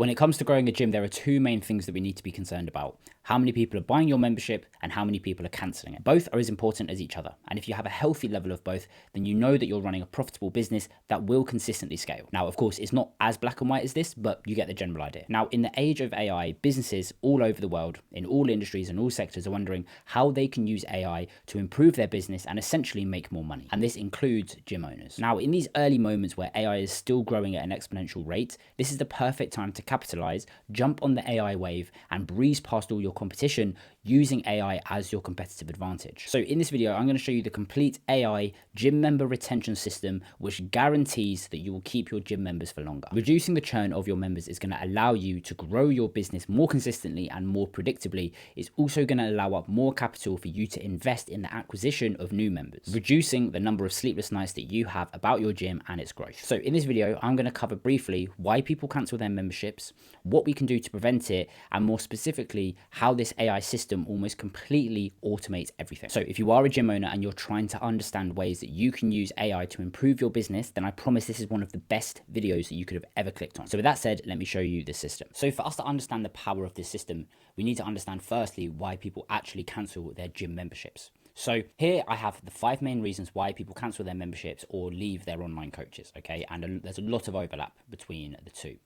When it comes to growing a gym, there are two main things that we need to be concerned about. How many people are buying your membership and how many people are cancelling it. Both are as important as each other. And if you have a healthy level of both, then you know that you're running a profitable business that will consistently scale. Now, of course, it's not as black and white as this, but you get the general idea. Now, in the age of AI, businesses all over the world, in all industries and all sectors, are wondering how they can use AI to improve their business and essentially make more money. And this includes gym owners. Now, in these early moments where AI is still growing at an exponential rate, this is the perfect time to capitalize, jump on the AI wave, and breeze past all your competition using AI as your competitive advantage. So in this video, I'm going to show you the complete AI gym member retention system, which guarantees that you will keep your gym members for longer. Reducing the churn of your members is going to allow you to grow your business more consistently and more predictably. It's also going to allow up more capital for you to invest in the acquisition of new members, reducing the number of sleepless nights that you have about your gym and its growth. So in this video, I'm going to cover briefly why people cancel their memberships, what we can do to prevent it, and more specifically, how this AI system almost completely automates everything. So if you are a gym owner and you're trying to understand ways that you can use AI to improve your business, then I promise this is one of the best videos that you could have ever clicked on. So with that said, let me show you the system. So for us to understand the power of this system, we need to understand firstly why people actually cancel their gym memberships. So here I have the 5 main reasons why people cancel their memberships or leave their online coaches, okay? And there's a lot of overlap between the two.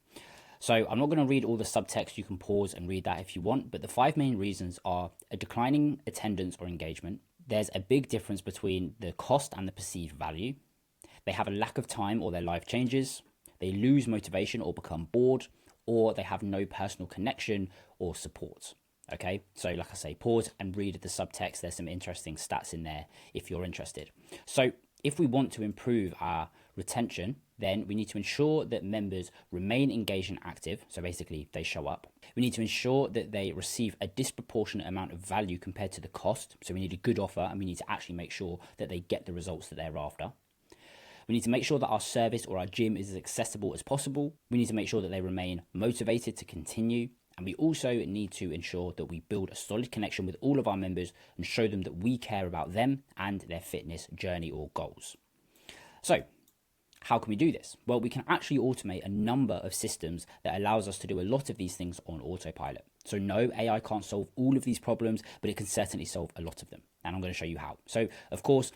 So I'm not going to read all the subtext. You can pause and read that if you want, but the 5 main reasons are a declining attendance or engagement. There's a big difference between the cost and the perceived value. They have a lack of time or their life changes. They lose motivation or become bored, or they have no personal connection or support. Okay, so like I say, pause and read the subtext. There's some interesting stats in there if you're interested. So if we want to improve our retention, then we need to ensure that members remain engaged and active. So basically they show up. We need to ensure that they receive a disproportionate amount of value compared to the cost. So we need a good offer and we need to actually make sure that they get the results that they're after. We need to make sure that our service or our gym is as accessible as possible. We need to make sure that they remain motivated to continue. And we also need to ensure that we build a solid connection with all of our members and show them that we care about them and their fitness journey or goals. So how can we do this? Well, we can actually automate a number of systems that allows us to do a lot of these things on autopilot. So no, AI can't solve all of these problems, but it can certainly solve a lot of them. And I'm going to show you how. So of course,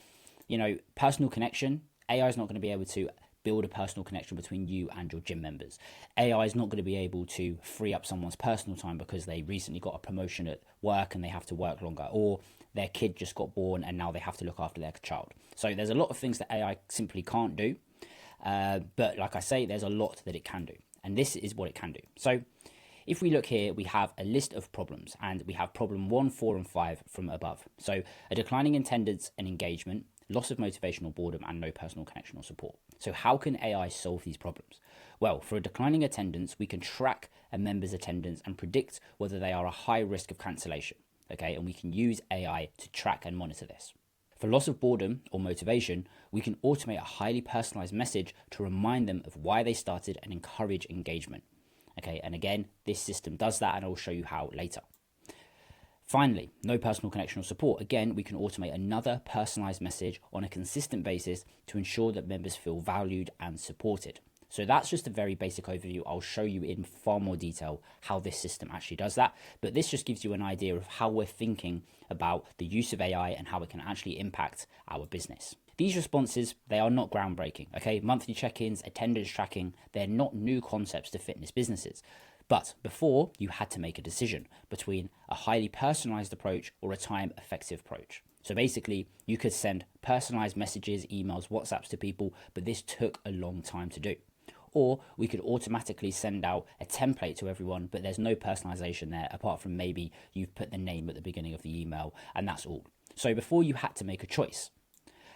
personal connection, AI is not going to be able to build a personal connection between you and your gym members. AI is not going to be able to free up someone's personal time because they recently got a promotion at work and they have to work longer, or their kid just got born and now they have to look after their child. So there's a lot of things that AI simply can't do. But like I say, there's a lot that it can do. And this is what it can do. So if we look here, we have a list of problems and we have problem 1, 4, and 5 from above. So a declining attendance and engagement, loss of motivation or boredom, and no personal connection or support. So how can AI solve these problems? Well, for a declining attendance, we can track a member's attendance and predict whether they are a high risk of cancellation. Okay, and we can use AI to track and monitor this. For loss of boredom or motivation, we can automate a highly personalized message to remind them of why they started and encourage engagement. Okay, and again, this system does that and I'll show you how later. Finally, no personal connection or support. Again, we can automate another personalized message on a consistent basis to ensure that members feel valued and supported. So that's just a very basic overview. I'll show you in far more detail how this system actually does that. But this just gives you an idea of how we're thinking about the use of AI and how it can actually impact our business. These responses, they are not groundbreaking, okay? Monthly check-ins, attendance tracking, they're not new concepts to fitness businesses. But before, you had to make a decision between a highly personalized approach or a time-effective approach. So basically, you could send personalized messages, emails, WhatsApps to people, but this took a long time to do. Or we could automatically send out a template to everyone, but there's no personalization there, apart from maybe you've put the name at the beginning of the email, and that's all. So before, you had to make a choice.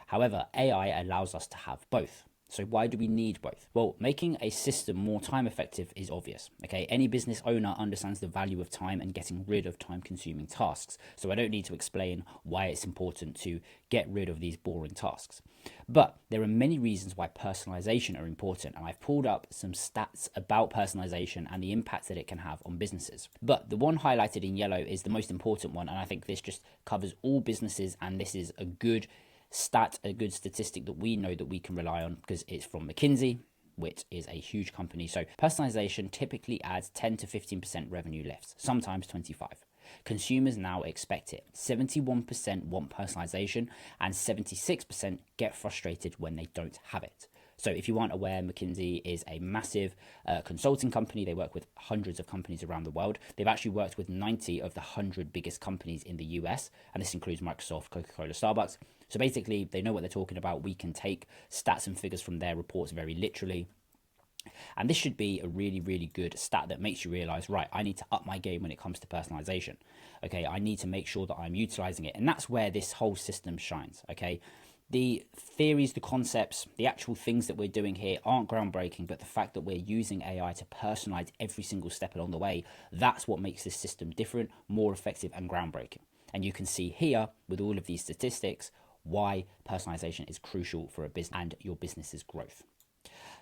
However, AI allows us to have both. So why do we need both? Well, making a system more time effective is obvious. Okay, any business owner understands the value of time and getting rid of time consuming tasks. So I don't need to explain why it's important to get rid of these boring tasks. But there are many reasons why personalization are important, and I've pulled up some stats about personalization and the impact that it can have on businesses. But the one highlighted in yellow is the most important one, and I think this just covers all businesses, and this is a good stat, a good statistic that we know that we can rely on because it's from McKinsey. which is a huge company. So personalization typically adds 10 to 15% revenue lifts, sometimes 25. Consumers now expect it. 71% want personalization and 76% get frustrated when they don't have it. So if you aren't aware, McKinsey is a massive consulting company. They work with hundreds of companies around the world. They've actually worked with 90 of the 100 biggest companies in the US, and this includes Microsoft, Coca-Cola, Starbucks. So basically, they know what they're talking about. We can take stats and figures from their reports very literally. And this should be a really, really good stat that makes you realize, right, I need to up my game when it comes to personalization. Okay, I need to make sure that I'm utilizing it. And that's where this whole system shines. Okay, the theories, the concepts, the actual things that we're doing here aren't groundbreaking, but the fact that we're using AI to personalize every single step along the way, that's what makes this system different, more effective, and groundbreaking. And you can see here with all of these statistics why personalization is crucial for a business and your business's growth.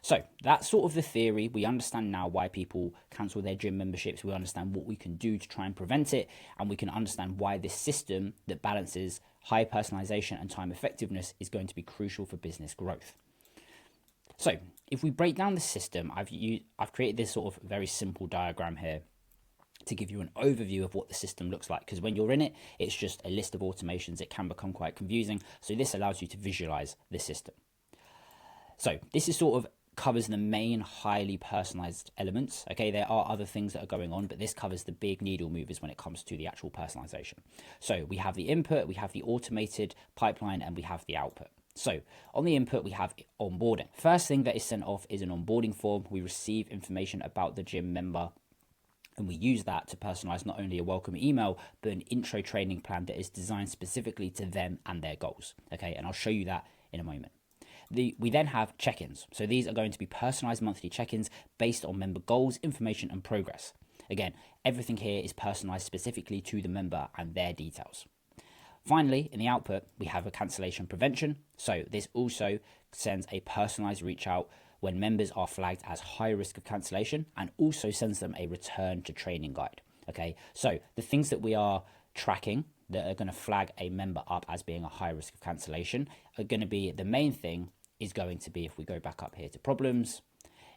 So that's sort of the theory. We understand now why people cancel their gym memberships. We understand what we can do to try and prevent it. And we can understand why this system that balances high personalization and time effectiveness is going to be crucial for business growth. So if we break down the system, I've created this sort of very simple diagram here to give you an overview of what the system looks like. Because when you're in it, it's just a list of automations. It can become quite confusing. So this allows you to visualize the system. So this is sort of covers the main highly personalized elements. Okay, there are other things that are going on, but this covers the big needle movers when it comes to the actual personalization. So we have the input, we have the automated pipeline, and we have the output. So on the input, we have onboarding. First thing that is sent off is an onboarding form. We receive information about the gym member, and we use that to personalize not only a welcome email, but an intro training plan that is designed specifically to them and their goals. Okay, and I'll show you that in a moment. We then have check-ins. So these are going to be personalized monthly check-ins based on member goals, information, and progress. Again, everything here is personalized specifically to the member and their details. Finally, in the output, we have a cancellation prevention. So this also sends a personalized reach out when members are flagged as high risk of cancellation, and also sends them a return to training guide. Okay, so the things that we are tracking that are going to flag a member up as being a high risk of cancellation are going to be, the main thing is going to be, if we go back up here to problems,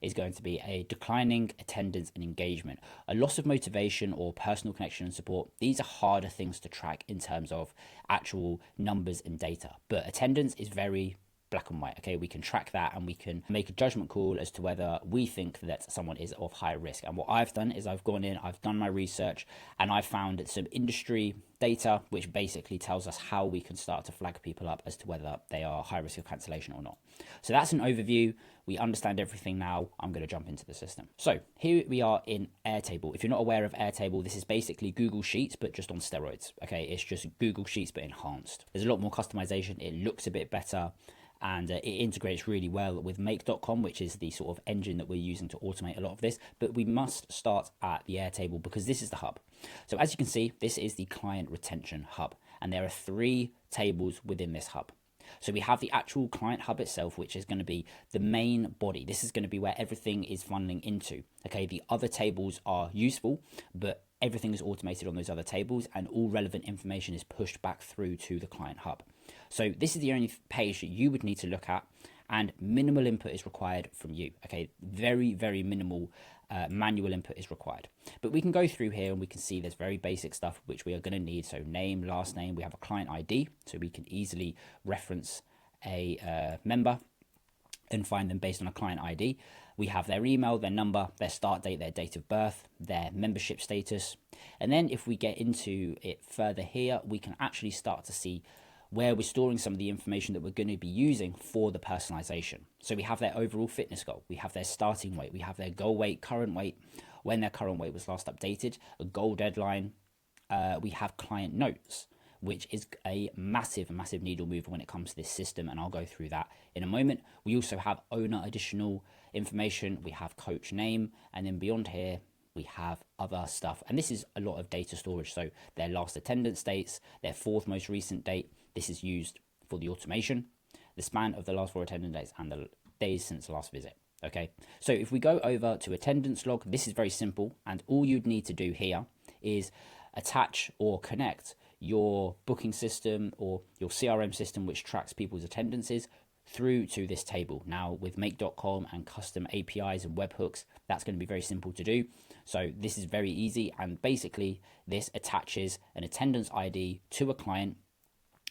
is going to be a declining attendance and engagement, a loss of motivation or personal connection and support. These are harder things to track in terms of actual numbers and data, but attendance is very black and white. Okay, we can track that and we can make a judgment call as to whether we think that someone is of high risk. And what I've done is I've gone in, I've done my research, and I found some industry data which basically tells us how we can start to flag people up as to whether they are high risk of cancellation or not. So that's an overview. We understand everything now. I'm going to jump into the system. So here we are in Airtable. If you're not aware of Airtable, this is basically Google Sheets, but just on steroids. Okay, it's just Google Sheets, but enhanced. There's a lot more customization. It looks a bit better. And it integrates really well with make.com, which is the sort of engine that we're using to automate a lot of this. But we must start at the Airtable because this is the hub. So as you can see, this is the client retention hub. And there are 3 tables within this hub. So we have the actual client hub itself, which is going to be the main body. This is going to be where everything is funneling into. Okay, the other tables are useful, but everything is automated on those other tables and all relevant information is pushed back through to the client hub. So this is the only page that you would need to look at, and minimal input is required from you. Okay, very, very minimal manual input is required. But we can go through here and we can see there's very basic stuff which we are going to need. So name, last name, we have a client ID, so we can easily reference a member and find them based on a client ID. We have their email, their number, their start date, their date of birth, their membership status. And then if we get into it further here, we can actually start to see where we're storing some of the information that we're going to be using for the personalization. So we have their overall fitness goal, we have their starting weight, we have their goal weight, current weight, when their current weight was last updated, a goal deadline, we have client notes, which is a massive needle mover when it comes to this system, and I'll go through that in a moment. We also have owner additional information, we have coach name, and then beyond here, we have other stuff. And this is a lot of data storage, so their last attendance dates, their 4th most recent date. This is used for the automation, the span of the last 4 attendance days, and the days since the last visit. Okay, so if we go over to attendance log, this is very simple, and all you'd need to do here is attach or connect your booking system or your CRM system, which tracks people's attendances, through to this table. Now with make.com and custom APIs and webhooks, that's going to be very simple to do. So this is very easy, and basically this attaches an attendance ID to a client,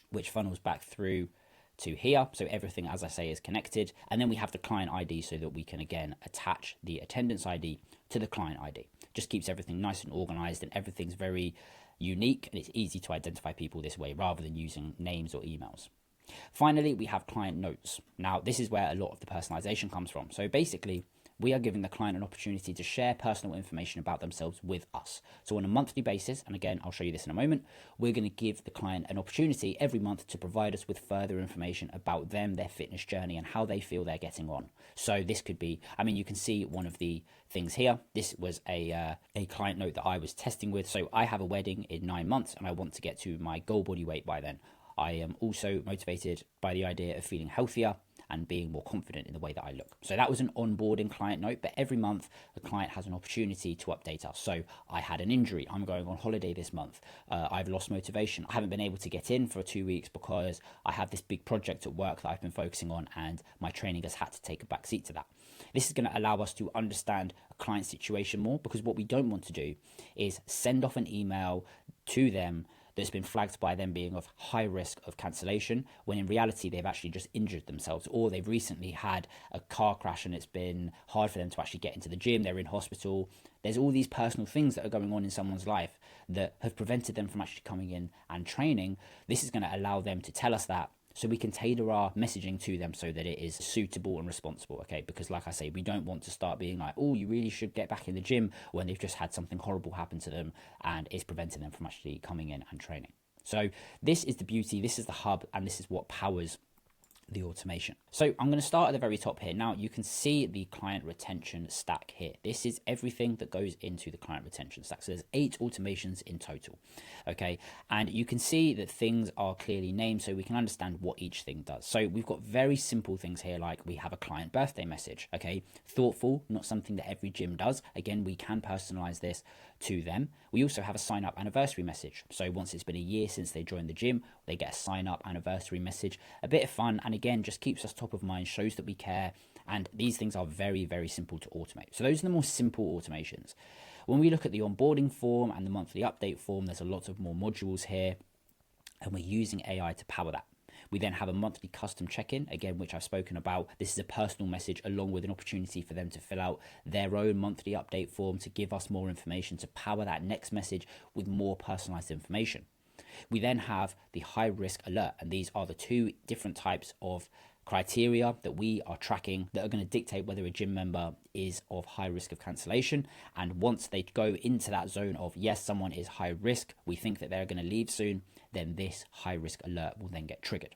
which funnels back through to here. So everything, as I say, is connected. And then we have the client ID so that we can again attach the attendance ID to the client ID. Just keeps everything nice and organized, and everything's very unique, and it's easy to identify people this way rather than using names or emails. Finally, we have client notes. Now, this is where a lot of the personalization comes from. So basically, we are giving the client an opportunity to share personal information about themselves with us. So on a monthly basis, and again, I'll show you this in a moment, we're going to give the client an opportunity every month to provide us with further information about them, their fitness journey, and how they feel they're getting on. So this could be, I mean, you can see one of the things here. This was a client note that I was testing with. So I have a wedding in 9 months and I want to get to my goal body weight by then. I am also motivated by the idea of feeling healthier and being more confident in the way that I look. So that was an onboarding client note, but every month the client has an opportunity to update us. So I had an injury, I'm going on holiday this month, I've lost motivation, I haven't been able to get in for 2 weeks because I have this big project at work that I've been focusing on and my training has had to take a back seat to that. This is going to allow us to understand a client's situation more, because what we don't want to do is send off an email to them that's been flagged by them being of high risk of cancellation, when in reality they've actually just injured themselves, or they've recently had a car crash and it's been hard for them to actually get into the gym, they're in hospital. There's all these personal things that are going on in someone's life that have prevented them from actually coming in and training. This is going to allow them to tell us that, so we can tailor our messaging to them so that it is suitable and responsible, okay? Because like I say, we don't want to start being like, oh, you really should get back in the gym, when they've just had something horrible happen to them and it's preventing them from actually coming in and training. So this is the beauty, this is the hub, and this is what powers the automation. So I'm going to start at the very top here. Now you can see the client retention stack here. This is everything that goes into the client retention stack. So there's 8 automations in total. Okay. And you can see that things are clearly named so we can understand what each thing does. So we've got very simple things here, like we have a client birthday message. Okay. Thoughtful, not something that every gym does. Again, we can personalize this to them. We also have a sign up anniversary message. So once it's been a year since they joined the gym, they get a sign up anniversary message. A bit of fun, and again, just keeps us top of mind, shows that we care, and these things are very, very simple to automate. So those are the more simple automations. When we look at the onboarding form and the monthly update form, there's a lot of more modules here, and we're using AI to power that. We then have a monthly custom check-in, again, which I've spoken about. This is a personal message along with an opportunity for them to fill out their own monthly update form to give us more information, to power that next message with more personalized information. We then have the high risk alert, and these are the 2 different types of criteria that we are tracking that are going to dictate whether a gym member is of high risk of cancellation. And once they go into that zone of, yes, someone is high risk, we think that they're going to leave soon, then this high risk alert will then get triggered.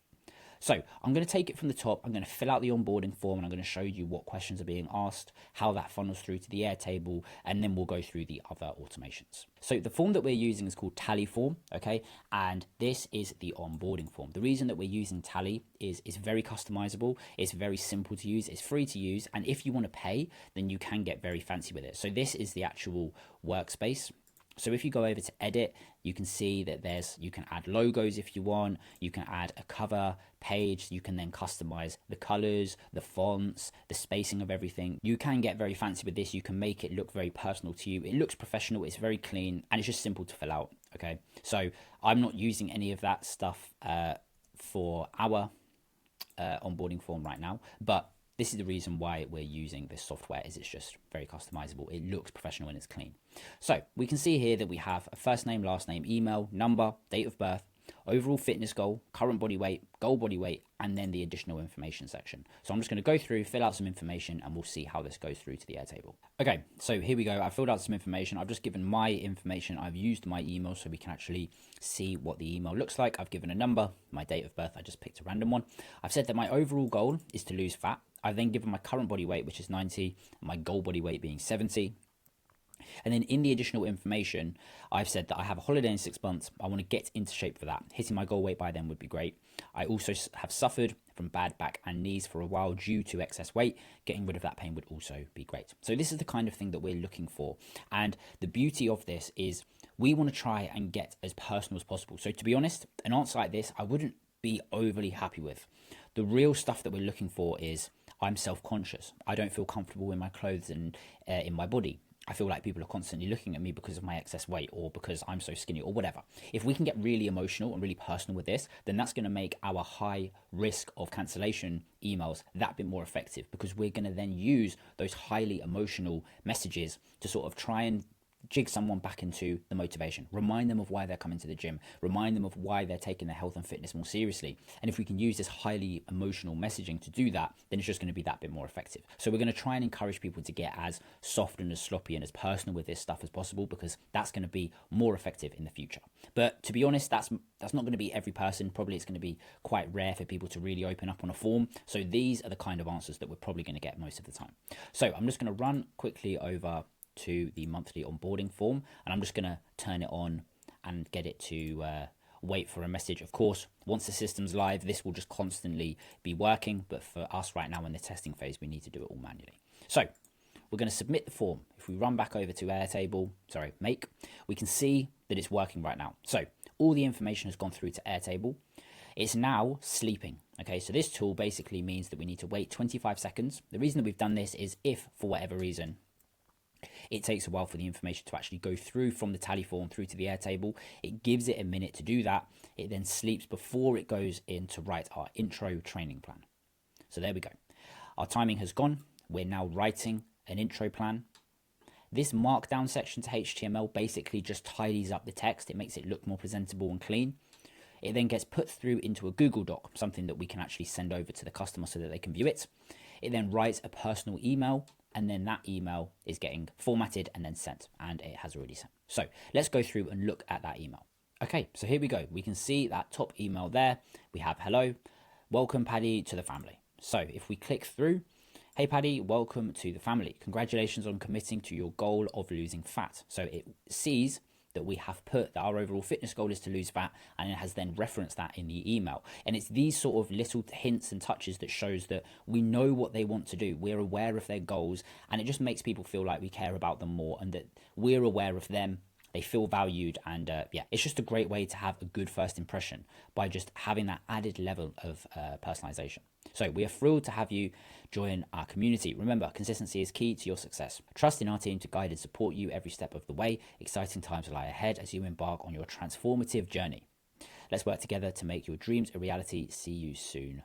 So I'm going to take it from the top, I'm going to fill out the onboarding form, and I'm going to show you what questions are being asked, how that funnels through to the Airtable, and then we'll go through the other automations. So the form that we're using is called Tally form, okay? And this is the onboarding form. The reason that we're using Tally is it's very customizable, it's very simple to use, it's free to use, and if you want to pay, then you can get very fancy with it. So this is the actual workspace. So if you go over to edit, you can see that you can add logos if you want, you can add a cover page, you can then customize the colors, the fonts, the spacing of everything. You can get very fancy with this, you can make it look very personal to you. It looks professional, it's very clean, and it's just simple to fill out, okay? So I'm not using any of that stuff for our onboarding form right now, but this is the reason why we're using this software, is it's just very customizable. It looks professional and it's clean. So we can see here that we have a first name, last name, email, number, date of birth, overall fitness goal, current body weight, goal body weight, and then the additional information section. So I'm just going to go through, fill out some information, and we'll see how this goes through to the Airtable. Okay, so here we go. I've filled out some information. I've just given my information. I've used my email so we can actually see what the email looks like. I've given a number, my date of birth. I just picked a random one. I've said that my overall goal is to lose fat. I've then given my current body weight, which is 90, and my goal body weight being 70. And then in the additional information, I've said that I have a holiday in 6 months. I want to get into shape for that. Hitting my goal weight by then would be great. I also have suffered from bad back and knees for a while due to excess weight. Getting rid of that pain would also be great. So this is the kind of thing that we're looking for. And the beauty of this is we want to try and get as personal as possible. So to be honest, an answer like this, I wouldn't be overly happy with. The real stuff that we're looking for is I'm self-conscious. I don't feel comfortable in my clothes and in my body. I feel like people are constantly looking at me because of my excess weight or because I'm so skinny or whatever. If we can get really emotional and really personal with this, then that's going to make our high risk of cancellation emails that bit more effective, because we're going to then use those highly emotional messages to sort of try and jig someone back into the motivation, remind them of why they're coming to the gym, remind them of why they're taking their health and fitness more seriously. And if we can use this highly emotional messaging to do that, then it's just going to be that bit more effective. So we're going to try and encourage people to get as soft and as sloppy and as personal with this stuff as possible, because that's going to be more effective in the future. But to be honest, that's not going to be every person. Probably it's going to be quite rare for people to really open up on a form. So these are the kind of answers that we're probably going to get most of the time. So I'm just going to run quickly over to the monthly onboarding form, and I'm just going to turn it on and get it to wait for a message. Of course, once the system's live, this will just constantly be working, but for us right now in the testing phase, we need to do it all manually. So we're going to submit the form. If we run back over to Make, we can see that it's working right now. So all the information has gone through to Airtable. It's now sleeping. Okay, so this tool basically means that we need to wait 25 seconds. The reason that we've done this is if, for whatever reason, it takes a while for the information to actually go through from the tally form through to the Airtable, it gives it a minute to do that. It then sleeps before it goes in to write our intro training plan. So there we go. Our timing has gone. We're now writing an intro plan. This markdown section to HTML basically just tidies up the text. It makes it look more presentable and clean. It then gets put through into a Google Doc, something that we can actually send over to the customer so that they can view it. It then writes a personal email, and then that email is getting formatted and then sent, and it has already sent. So let's go through and look at that email. Okay, so here we go. We can see that top email there. We have, hello, welcome Paddy to the family. So if we click through, hey Paddy, welcome to the family. Congratulations on committing to your goal of losing fat. So it sees that we have put that our overall fitness goal is to lose fat, and it has then referenced that in the email. And it's these sort of little hints and touches that shows that we know what they want to do. We're aware of their goals, and it just makes people feel like we care about them more and that we're aware of them. They feel valued, and yeah, it's just a great way to have a good first impression by just having that added level of personalization. So we are thrilled to have you join our community. Remember, consistency is key to your success. Trust in our team to guide and support you every step of the way. Exciting times lie ahead as you embark on your transformative journey. Let's work together to make your dreams a reality. See you soon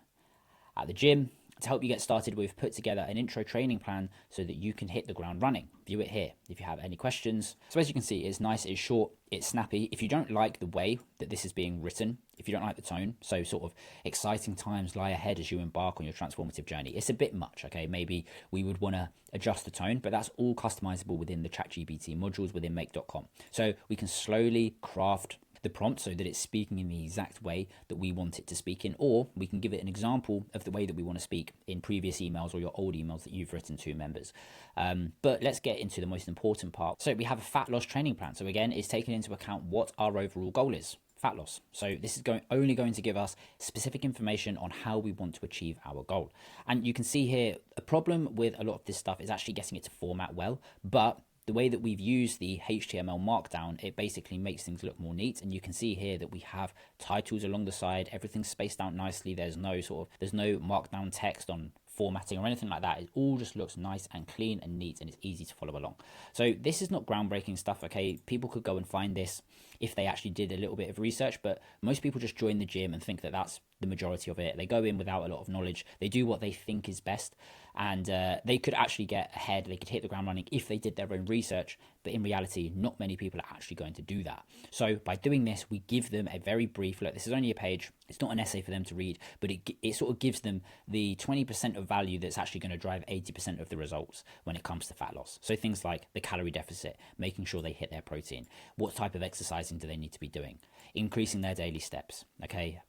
at the gym. To help you get started, we've put together an intro training plan so that you can hit the ground running. View it here if you have any questions. So as you can see, it's nice, it's short, it's snappy. If you don't like the way that this is being written, if you don't like the tone, so sort of exciting times lie ahead as you embark on your transformative journey, it's a bit much, okay? Maybe we would want to adjust the tone, but that's all customizable within the ChatGPT modules within make.com. So we can slowly craft the prompt so that it's speaking in the exact way that we want it to speak in, or we can give it an example of the way that we want to speak in previous emails or your old emails that you've written to members. But let's get into the most important part. So we have a fat loss training plan. So again, it's taking into account what our overall goal is. Fat loss. So this is only going to give us specific information on how we want to achieve our goal. And you can see here, a problem with a lot of this stuff is actually getting it to format well, but the way that we've used the HTML markdown, it basically makes things look more neat. And you can see here that we have titles along the side, everything's spaced out nicely. There's no markdown text on formatting or anything like that. It all just looks nice and clean and neat, and it's easy to follow along. So this is not groundbreaking stuff, okay? People could go and find this if they actually did a little bit of research, but most people just join the gym and think that that's the majority of it. They go in without a lot of knowledge. They do what they think is best, and they could actually get ahead. They could hit the ground running if they did their own research, but in reality, not many people are actually going to do that. So by doing this, we give them a very brief look. This is only a page. It's not an essay for them to read, but it sort of gives them the 20% of value that's actually going to drive 80% of the results when it comes to fat loss. So things like the calorie deficit, making sure they hit their protein, what type of exercising do they need to be doing, increasing their daily steps, okay,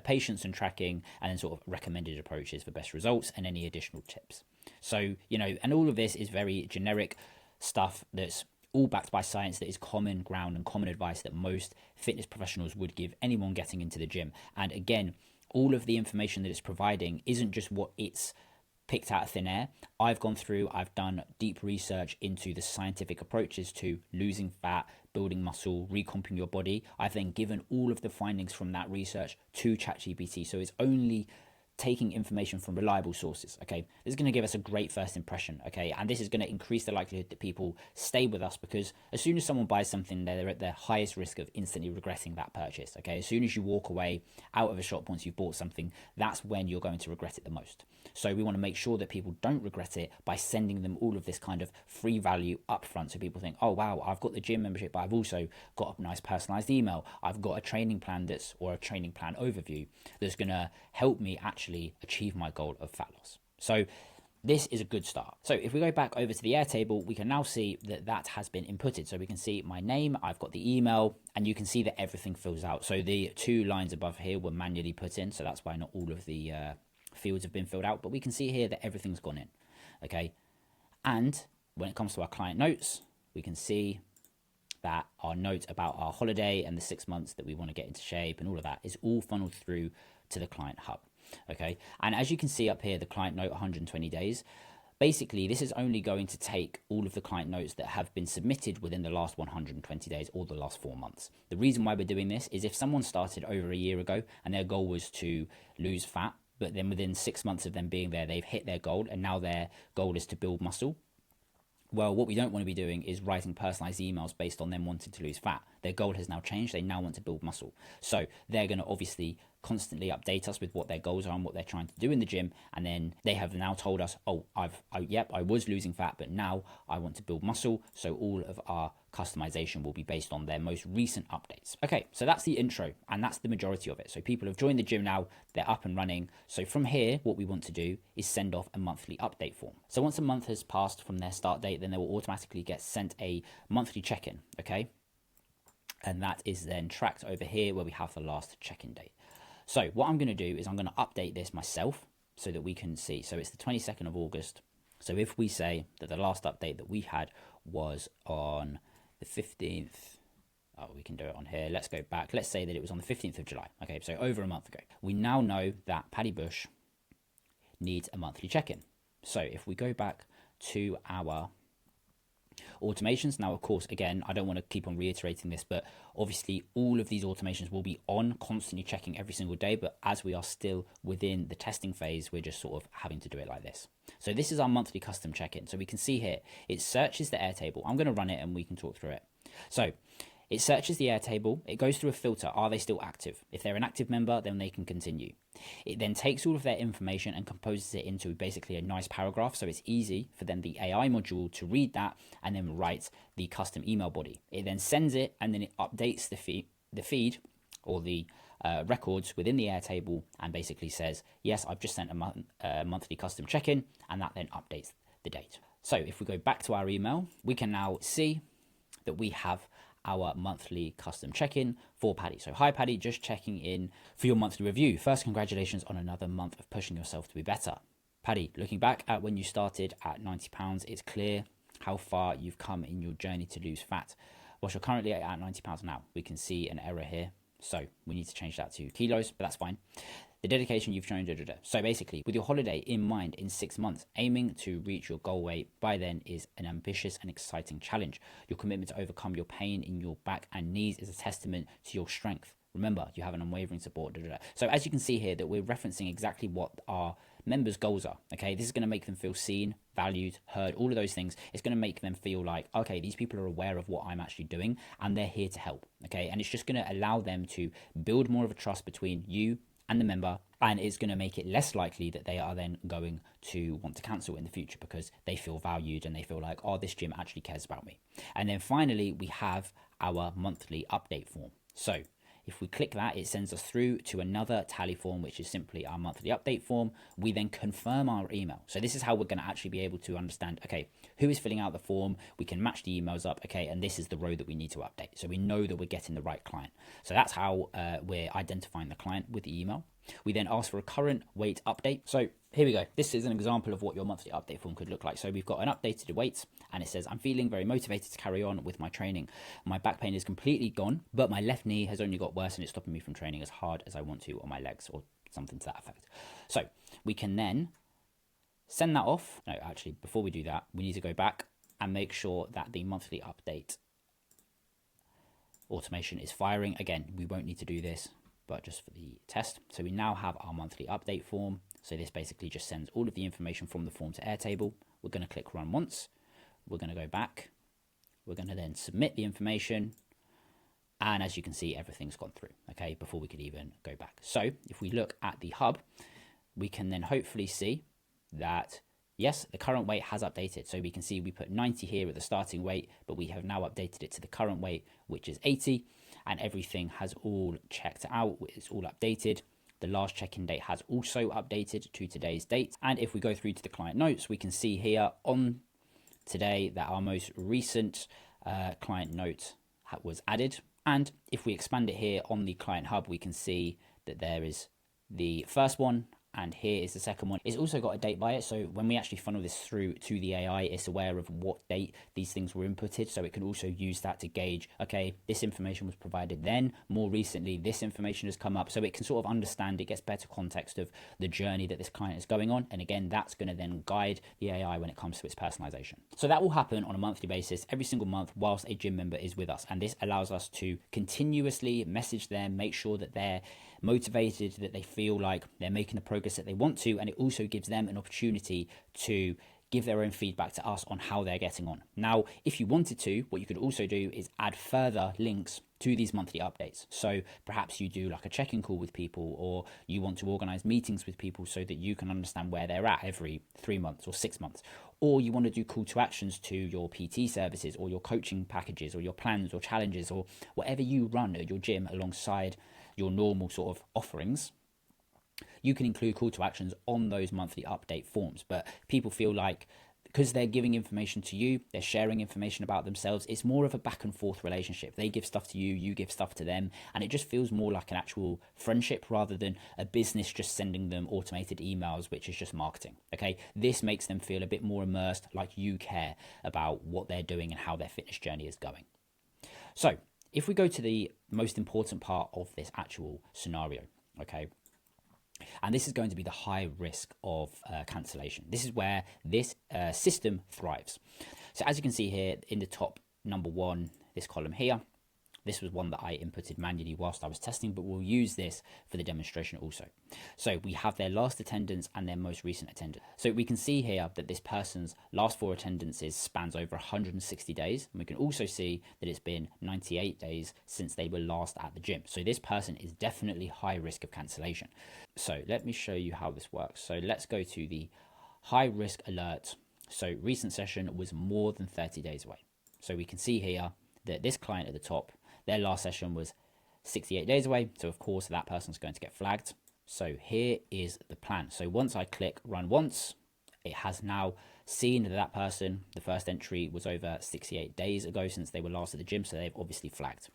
patience and tracking, and then sort of recommended approaches for best results and any additional tips. So, and all of this is very generic stuff that's all backed by science, that is common ground and common advice that most fitness professionals would give anyone getting into the gym. And again, all of the information that it's providing isn't just what it's picked out of thin air. I've gone through, I've done deep research into the scientific approaches to losing fat, building muscle, recomping your body. I've then given all of the findings from that research to ChatGPT. So it's only taking information from reliable sources. Okay, this is going to give us a great first impression. Okay, and this is going to increase the likelihood that people stay with us, because as soon as someone buys something, they're at their highest risk of instantly regretting that purchase. Okay, as soon as you walk away out of a shop once you've bought something, that's when you're going to regret it the most. So we want to make sure that people don't regret it by sending them all of this kind of free value up front, so people think, oh wow, I've got the gym membership, but I've also got a nice personalized email, I've got a training plan or a training plan overview that's going to help me actually achieve my goal of fat loss. So this is a good start. So if we go back over to the Airtable, we can now see that that has been inputted. So we can see my name, I've got the email, and you can see that everything fills out. So the 2 lines above here were manually put in, so that's why not all of the fields have been filled out, but we can see here that everything's gone in. Okay, and when it comes to our client notes, we can see that our note about our holiday and the 6 months that we want to get into shape and all of that is all funneled through to the client hub. Okay, and as you can see up here, the client note 120 days, basically this is only going to take all of the client notes that have been submitted within the last 120 days or the last 4 months. The reason why we're doing this is if someone started over a year ago and their goal was to lose fat, but then within 6 months of them being there, they've hit their goal, and now their goal is to build muscle. Well, what we don't want to be doing is writing personalized emails based on them wanting to lose fat. Their goal has now changed. They now want to build muscle. So they're going to obviously constantly update us with what their goals are and what they're trying to do in the gym. And then they have now told us, oh, I was losing fat, but now I want to build muscle. So all of our customization will be based on their most recent updates. Okay, so that's the intro, and that's the majority of it. So people have joined the gym now, they're up and running. So from here, what we want to do is send off a monthly update form. So once a month has passed from their start date, then they will automatically get sent a monthly check-in, okay? And that is then tracked over here where we have the last check-in date. So what I'm going to do is I'm going to update this myself so that we can see. So it's the 22nd of August. So if we say that the last update that we had was on the 15th, oh, we can do it on here. Let's go back. Let's say that it was on the 15th of July. Okay, so over a month ago. We now know that Paddy Bush needs a monthly check-in. So if we go back to our automations. Now, of course, again, I don't want to keep on reiterating this, but obviously all of these automations will be on, constantly checking every single day. But as we are still within the testing phase, we're just sort of having to do it like this. So this is our monthly custom check-in. So we can see here, it searches the Airtable. I'm going to run it and we can talk through it. So it searches the Airtable. It goes through a filter. Are they still active? If they're an active member, then they can continue. It then takes all of their information and composes it into basically a nice paragraph. So it's easy for then the AI module to read that and then write the custom email body. It then sends it and then it updates the feed or the records within the Airtable and basically says, yes, I've just sent a monthly custom check-in, and that then updates the date. So if we go back to our email, we can now see that we have our monthly custom check-in for Paddy. So hi Paddy, just checking in for your monthly review. First, congratulations on another month of pushing yourself to be better. Paddy, looking back at when you started at 90 pounds, it's clear how far you've come in your journey to lose fat. Whilst you're currently at 90 pounds now, we can see an error here. So we need to change that to kilos, but that's fine. The dedication you've shown, So basically, with your holiday in mind in 6 months, aiming to reach your goal weight by then is an ambitious and exciting challenge. Your commitment to overcome your pain in your back and knees is a testament to your strength. Remember, you have an unwavering support. So as you can see here, that we're referencing exactly what our members' goals are. Okay, this is going to make them feel seen, valued, heard, all of those things. It's going to make them feel like, okay, these people are aware of what I'm actually doing and they're here to help. Okay, and it's just going to allow them to build more of a trust between you and the member, and it's going to make it less likely that they are then going to want to cancel in the future because they feel valued and they feel like, oh, this gym actually cares about me. And then finally, we have our monthly update form. So if we click that, it sends us through to another tally form, which is simply our monthly update form. We then confirm our email. So this is how we're going to actually be able to understand, okay, who is filling out the form? We can match the emails up, okay, and this is the row that we need to update. So we know that we're getting the right client. So that's how we're identifying the client with the email. We then ask for a current weight update. So here we go. This is an example of what your monthly update form could look like. So we've got an updated weight and it says, I'm feeling very motivated to carry on with my training. My back pain is completely gone, but my left knee has only got worse and it's stopping me from training as hard as I want to on my legs, or something to that effect. So we can then send that off. No, actually, before we do that, we need to go back and make sure that the monthly update automation is firing. Again, we won't need to do this, but just for the test. So we now have our monthly update form. So this basically just sends all of the information from the form to Airtable. We're going to click run once. We're going to go back. We're going to then submit the information. And as you can see, everything's gone through, okay, before we could even go back. So if we look at the hub, we can then hopefully see that, yes, the current weight has updated. So we can see we put 90 here at the starting weight, but we have now updated it to the current weight, which is 80, and everything has all checked out. It's all updated. The last check-in date has also updated to today's date. And if we go through to the client notes, we can see here on today that our most recent client note was added. And if we expand it here on the client hub, we can see that there is the first one, and here is the second one. It's also got a date by it, so when we actually funnel this through to the AI, it's aware of what date these things were inputted, so it can also use that to gauge, okay, this information was provided then, more recently this information has come up, so it can sort of understand, it gets better context of the journey that this client is going on, and again, that's going to then guide the AI when it comes to its personalization. So that will happen on a monthly basis, every single month, whilst a gym member is with us, and this allows us to continuously message them, make sure that they're motivated, that they feel like they're making the progress that they want to, and it also gives them an opportunity to give their own feedback to us on how they're getting on. Now, if you wanted to, what you could also do is add further links to these monthly updates. So perhaps you do like a check-in call with people, or you want to organize meetings with people so that you can understand where they're at every 3 months or 6 months. Or you want to do call to actions to your PT services or your coaching packages or your plans or challenges or whatever you run at your gym alongside your normal sort of offerings. You can include call to actions on those monthly update forms, but people feel like because they're giving information to you, they're sharing information about themselves, it's more of a back and forth relationship. They give stuff to you, you give stuff to them, and it just feels more like an actual friendship rather than a business just sending them automated emails, which is just marketing, okay? This makes them feel a bit more immersed, like you care about what they're doing and how their fitness journey is going. So if we go to the most important part of this actual scenario, okay, and this is going to be the high risk of cancellation. This is where this system thrives. So as you can see here in the top number one, this column here, this was one that I inputted manually whilst I was testing, but we'll use this for the demonstration also. So we have their last attendance and their most recent attendance. So we can see here that this person's last 4 attendances spans over 160 days. And we can also see that it's been 98 days since they were last at the gym. So this person is definitely high risk of cancellation. So let me show you how this works. So let's go to the high risk alert. So recent session was more than 30 days away. So we can see here that this client at the top, their last session was 68 days away. So of course that person's going to get flagged. So here is the plan. So once I click run once, it has now seen that that person, the first entry was over 68 days ago since they were last at the gym. So they've obviously flagged.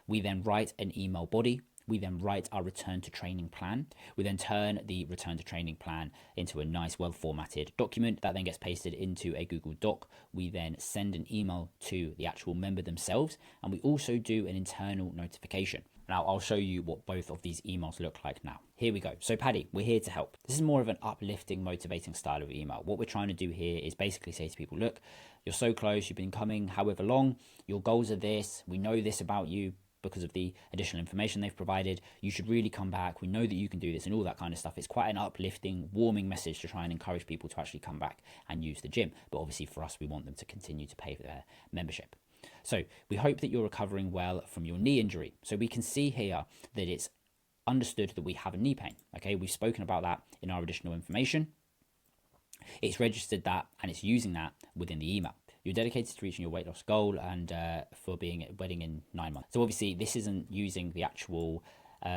We then write an email body. We then write our return to training plan. We then turn the return to training plan into a nice, well-formatted document that then gets pasted into a Google Doc. We then send an email to the actual member themselves, and we also do an internal notification. Now, I'll show you what both of these emails look like now. Here we go. So Paddy, we're here to help. This is more of an uplifting, motivating style of email. What we're trying to do here is basically say to people, look, you're so close, you've been coming however long, your goals are this, we know this about you, because of the additional information they've provided, you should really come back. We know that you can do this and all that kind of stuff. It's quite an uplifting, warming message to try and encourage people to actually come back and use the gym. But obviously for us, we want them to continue to pay for their membership. So we hope that you're recovering well from your knee injury. So we can see here that it's understood that we have a knee pain. Okay, we've spoken about that in our additional information. It's registered that and it's using that within the email. You're dedicated to reaching your weight loss goal and for being at wedding in 9 months. So obviously this isn't using the actual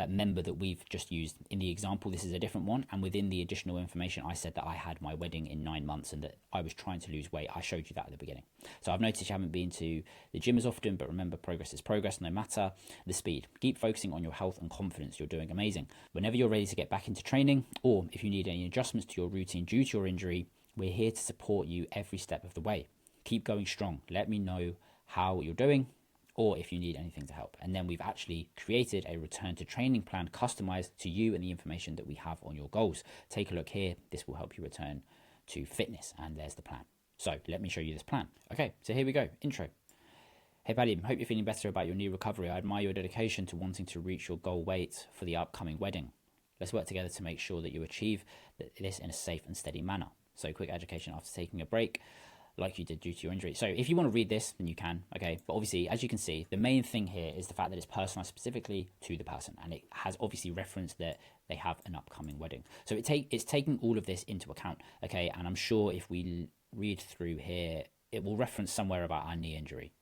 member that we've just used in the example. This is a different one. And within the additional information, I said that I had my wedding in 9 months and that I was trying to lose weight. I showed you that at the beginning. So I've noticed you haven't been to the gym as often, but remember, progress is progress no matter the speed. Keep focusing on your health and confidence. You're doing amazing. Whenever you're ready to get back into training, or if you need any adjustments to your routine due to your injury, we're here to support you every step of the way. Keep going strong. Let me know how you're doing or if you need anything to help. And then we've actually created a return to training plan customized to you and the information that we have on your goals. Take a look here. This will help you return to fitness. And there's the plan. So let me show you this plan. Okay, so here we go. Intro. Hey Paddy, hope you're feeling better about your knee recovery. I admire your dedication to wanting to reach your goal weight for the upcoming wedding. Let's work together to make sure that you achieve this in a safe and steady manner. So quick education after taking a break, like you did due to your injury. So if you want to read this, then you can, okay? But obviously, as you can see, the main thing here is the fact that it's personalized specifically to the person, and it has obviously referenced that they have an upcoming wedding. So it's taking all of this into account, okay? And I'm sure if we read through here, it will reference somewhere about our knee injury,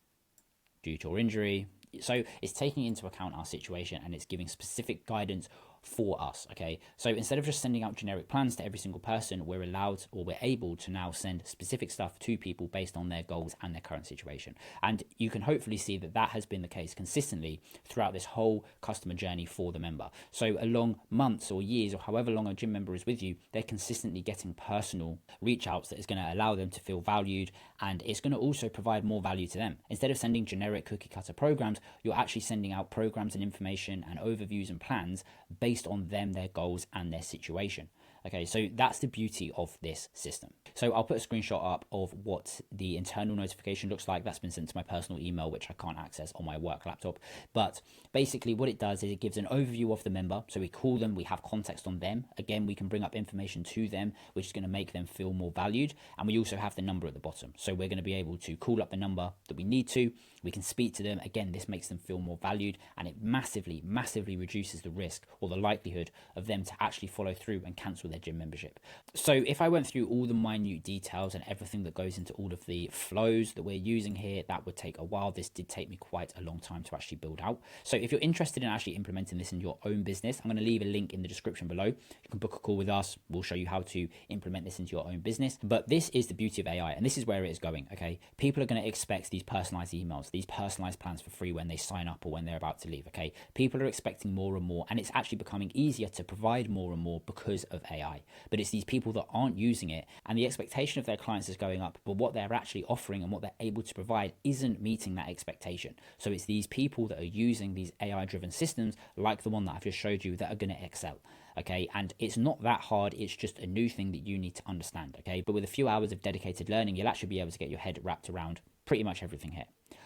due to our injury. So it's taking into account our situation, and it's giving specific guidance for us, okay? So instead of just sending out generic plans to every single person, we're allowed, or we're able to now send specific stuff to people based on their goals and their current situation. And you can hopefully see that that has been the case consistently throughout this whole customer journey for the member. So along months or years, or however long a gym member is with you, they're consistently getting personal reach outs that is going to allow them to feel valued, and it's going to also provide more value to them. Instead of sending generic cookie cutter programs, you're actually sending out programs and information and overviews and plans based on them, their goals, and their situation. Okay, so that's the beauty of this system. So I'll put a screenshot up of what the internal notification looks like. That's been sent to my personal email, which I can't access on my work laptop. But basically what it does is it gives an overview of the member. So we call them, we have context on them. Again, we can bring up information to them, which is going to make them feel more valued. And we also have the number at the bottom. So we're going to be able to call up the number that we need to. We can speak to them. Again, this makes them feel more valued, and it massively, massively reduces the risk or the likelihood of them to actually follow through and cancel their gym membership. So if I went through all the minute details and everything that goes into all of the flows that we're using here, that would take a while. This did take me quite a long time to actually build out. So if you're interested in actually implementing this in your own business, I'm going to leave a link in the description below. You can book a call with us. We'll show you how to implement this into your own business. But this is the beauty of AI, and this is where it is going, okay? People are going to expect these personalized emails, these personalized plans for free when they sign up or when they're about to leave, okay? People are expecting more and more, and it's actually becoming easier to provide more and more because of AI. But it's these people that aren't using it, and the expectation of their clients is going up, but what they're actually offering and what they're able to provide isn't meeting that expectation. So it's these people that are using these AI-driven systems, like the one that I've just showed you, that are going to excel. Okay, and it's not that hard, it's just a new thing that you need to understand, okay? But with a few hours of dedicated learning, you'll actually be able to get your head wrapped around pretty much everything here.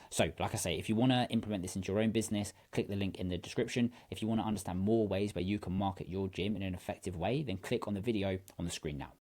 So, like I say, if you want to implement this into your own business, click the link in the description. If you want to understand more ways where you can market your gym in an effective way, then click on the video on the screen now.